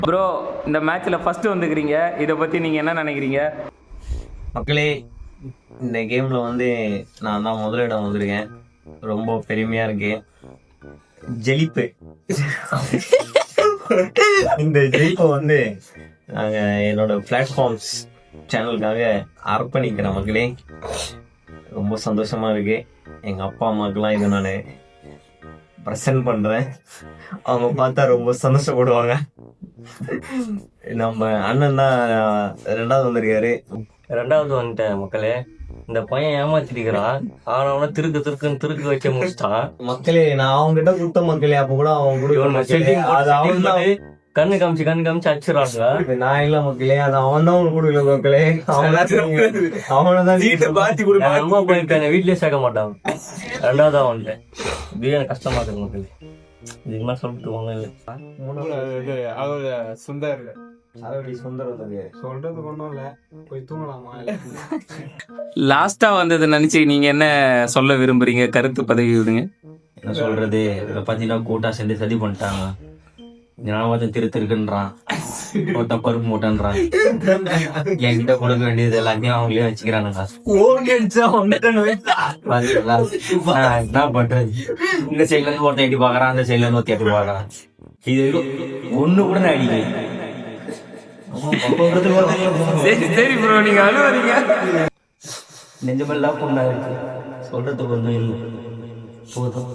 Bro இந்த மேட்ச்சில் first வந்துக்கிறீங்க, இதை பற்றி நீங்கள் என்ன நினைக்கிறீங்க? மக்களே, இந்த கேமில் வந்து நான் தான் முதலிடம் வந்திருக்கேன். ரொம்ப பெருமையாக இருக்கு. ஜெயிப்பு இந்த ஜெயிப்பை வந்து நாங்கள் என்னோட பிளாட்ஃபார்ம்ஸ் சேனலுக்காக அர்ப்பணிக்கிறேன். மக்களே, ரொம்ப சந்தோஷமாக இருக்கு. எங்கள் அப்பா அம்மாக்கெல்லாம் இதை நான் ப்ரெசன்ட் பண்ணுறேன். அவங்க பார்த்தா ரொம்ப சந்தோஷப்படுவாங்க. நம்ம அண்ணன் தான் 2வது வந்திருக்காரு. 2வது வந்துட்டேன் மக்களே. இந்த பையன் ஏமாத்திருக்கிறான். ஆனவன திருக்கு வச்சு முடிச்சிட்டான். மக்களே, நான் அவங்க கிட்ட கொடுத்த மக்களே, அப்ப கூட அவங்க கூட கண்ணு காமிச்சு அடிச்சிடறாங்க. நான் இல்ல மக்களே, அது அவன் தான் உங்களுக்கு கொடுக்கல மக்களே. அவனதான் அம்மா போயிருக்கேன், வீட்லயே சேர்க்க மாட்டாங்க. 2வதா வந்துட்டேன். இது எனக்கு கஷ்டமா இருக்கு மக்களே. இதுக்கு மேல சொல்லிட்டு போங்க. லாஸ்டா வந்ததை நினைச்சு நீங்க என்ன சொல்ல விரும்புறீங்க? கருத்து பதவி விடுங்க. என்ன சொல்றது, இதை பத்தினா கூட்டா சேர்ந்து சதி பண்ணிட்டாங்க. ஞாபகத்தை திருத்திருக்குன்றான், ஒருத்தன் பருப்பு மூட்டன்றான். என்கிட்ட கொடுக்க வேண்டியது எல்லாத்தையும் அவங்களே வச்சுக்கிறானுங்க. என்ன பண்றது? இந்த சைட்ல இருந்து ஒருத்தன் எட்டி பாக்குறான், அந்த சைட்ல இருந்து ஒருத்தன் எட்டி பாக்குறான். இது ஒண்ணு கூட நான் அடிக்கிறேன். சரி ப்ரோ, நீங்க அழுவறீங்க. நெஞ்சமெல்லாம் பொண்ணா இருக்கு, சொல்றதுக்கு ஒன்றும் இல்லை. போதும்.